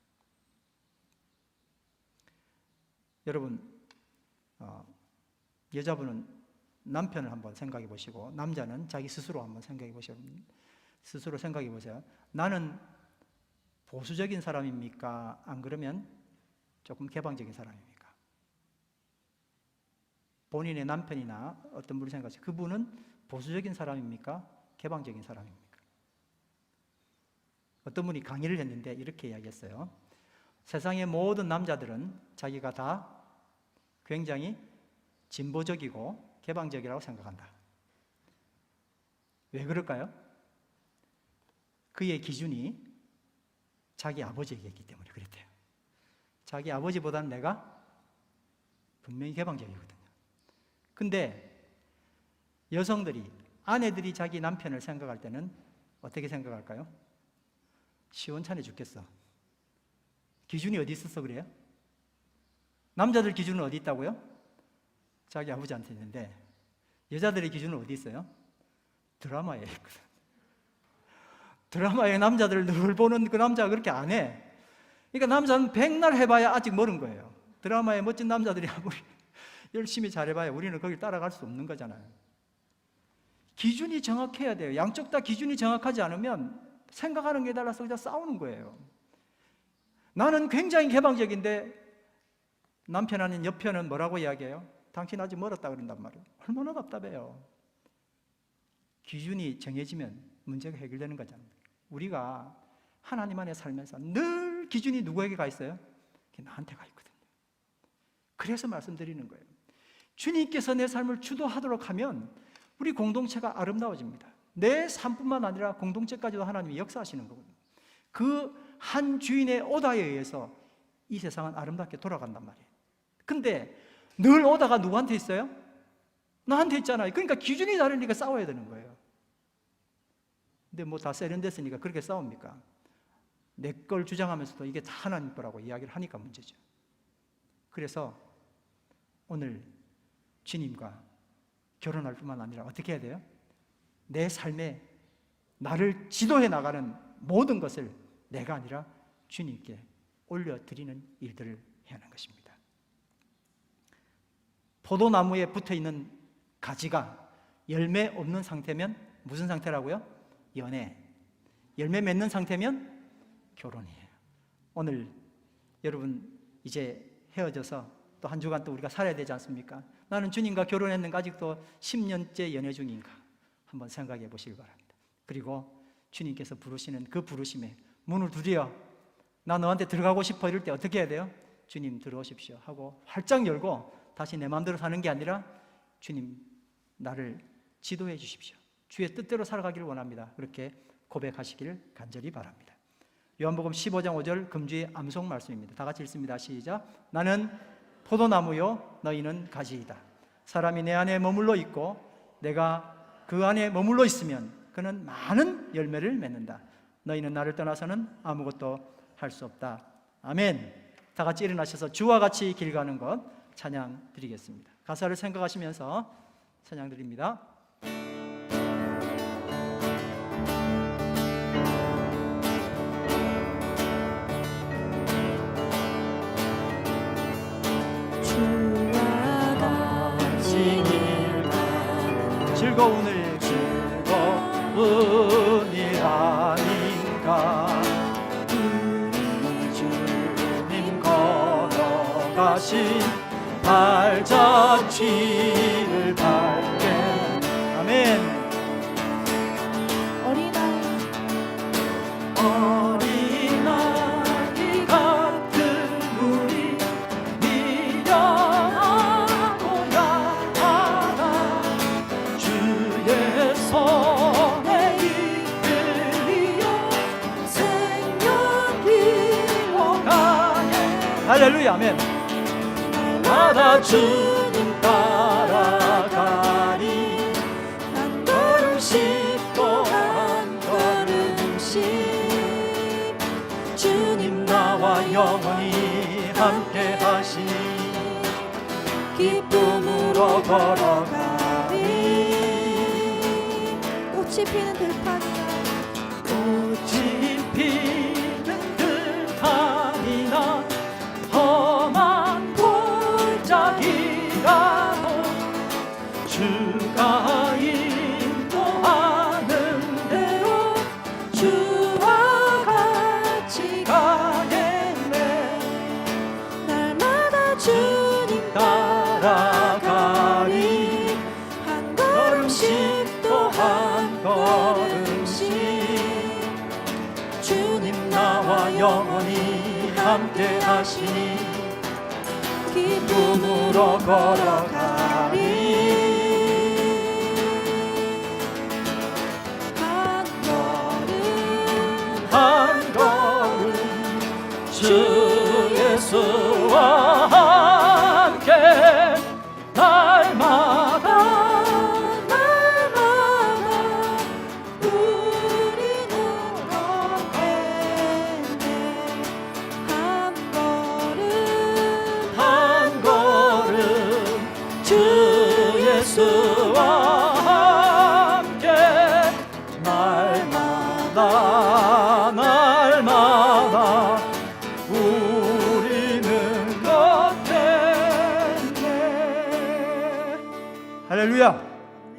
여러분, 여자분은 남편을 한번 생각해 보시고 남자는 자기 스스로 한번 생각해 보시고 스스로 생각해 보세요. 나는 보수적인 사람입니까? 안 그러면 조금 개방적인 사람입니까? 본인의 남편이나 어떤 분을 생각하세요. 그분은 보수적인 사람입니까? 개방적인 사람입니까? 어떤 분이 강의를 했는데 이렇게 이야기했어요. 세상의 모든 남자들은 자기가 다 굉장히 진보적이고 개방적이라고 생각한다. 왜 그럴까요? 그의 기준이 자기 아버지에게있기 때문에 그랬대요. 자기 아버지보다는 내가 분명히 개방적이거든요. 근데 여성들이, 아내들이 자기 남편을 생각할 때는 어떻게 생각할까요? 시원찮아 죽겠어. 기준이 어디 있어서 그래요? 남자들 기준은 어디 있다고요? 자기 아버지한테 있는데 여자들의 기준은 어디 있어요? 드라마에 있거든. 드라마에 남자들을 늘 보는 그 남자가 그렇게 안 해. 그러니까 남자는 백날 해봐야 아직 멀은 거예요. 드라마에 멋진 남자들이 아무리 열심히 잘해봐야 우리는 거길 따라갈 수 없는 거잖아요. 기준이 정확해야 돼요. 양쪽 다 기준이 정확하지 않으면 생각하는 게 달라서 그냥 싸우는 거예요. 나는 굉장히 개방적인데 남편 아닌 옆편은 뭐라고 이야기해요? 당신 아직 멀었다 그런단 말이에요. 얼마나 답답해요. 기준이 정해지면 문제가 해결되는 거잖아요. 우리가 하나님 안에 살면서 늘 기준이 누구에게 가 있어요? 나한테 가 있거든요. 그래서 말씀드리는 거예요. 주님께서 내 삶을 주도하도록 하면 우리 공동체가 아름다워집니다. 내 삶뿐만 아니라 공동체까지도 하나님이 역사하시는 거거든요. 그 한 주인의 오다에 의해서 이 세상은 아름답게 돌아간단 말이에요. 근데 늘 오다가 누구한테 있어요? 나한테 있잖아요. 그러니까 기준이 다르니까 싸워야 되는 거예요. 근데 뭐 다 세련됐으니까 그렇게 싸웁니까? 내 걸 주장하면서도 이게 다 하나님 거라고 이야기를 하니까 문제죠. 그래서 오늘 주님과 결혼할 뿐만 아니라 어떻게 해야 돼요? 내 삶에 나를 지도해 나가는 모든 것을 내가 아니라 주님께 올려드리는 일들을 해야 하는 것입니다. 포도나무에 붙어있는 가지가 열매 없는 상태면 무슨 상태라고요? 연애. 열매 맺는 상태면 결혼이에요. 오늘 여러분 이제 헤어져서 또 한 주간 또 우리가 살아야 되지 않습니까? 나는 주님과 결혼했는가 아직도 10년째 연애 중인가 한번 생각해 보시기 바랍니다. 그리고 주님께서 부르시는 그 부르심에 문을 두드려 나 너한테 들어가고 싶어 이럴 때 어떻게 해야 돼요? 주님 들어오십시오 하고 활짝 열고 다시 내 마음대로 사는 게 아니라 주님 나를 지도해 주십시오. 주의 뜻대로 살아가기를 원합니다. 그렇게 고백하시기를 간절히 바랍니다. 요한복음 15장 5절 금주의 암송 말씀입니다. 다 같이 읽습니다. 시작. 나는 포도나무요 너희는 가지이다. 사람이 내 안에 머물러 있고 내가 그 안에 머물러 있으면 그는 많은 열매를 맺는다. 너희는 나를 떠나서는 아무것도 할 수 없다. 아멘. 다 같이 일어나셔서 주와 같이 길 가는 것 찬양 드리겠습니다. 가사를 생각하시면서 찬양 드립니다. 즐거운 일 아닌가 우리 주님 걸어가신 발자취를 밟게 아멘. 어린아이 같은 우리 미련하고 약하다 주의 손에 이끌리어 생명길로 가네. 할렐루야 아멘. 날마다 주님 따라가리 한 걸음씩 또 한 걸음씩 주님 나와 영원히 함께 하시니 기쁨으로 걸어가리. 꽃이 피는 들판이나 꽃이 피는 들판이나 험한 골짜기라도 주가 인도하는 대로 주와 같이 가겠네. 날마다 주님 따라가리 한 걸음씩 또 한 걸음씩 주님 나와 영원히 함께 하시니 기쁨으로 걸어가리. 한 걸음 주 예수와 함께 날마다 우리는 걷겠네. 한 걸음 주 예수와 함께 날마다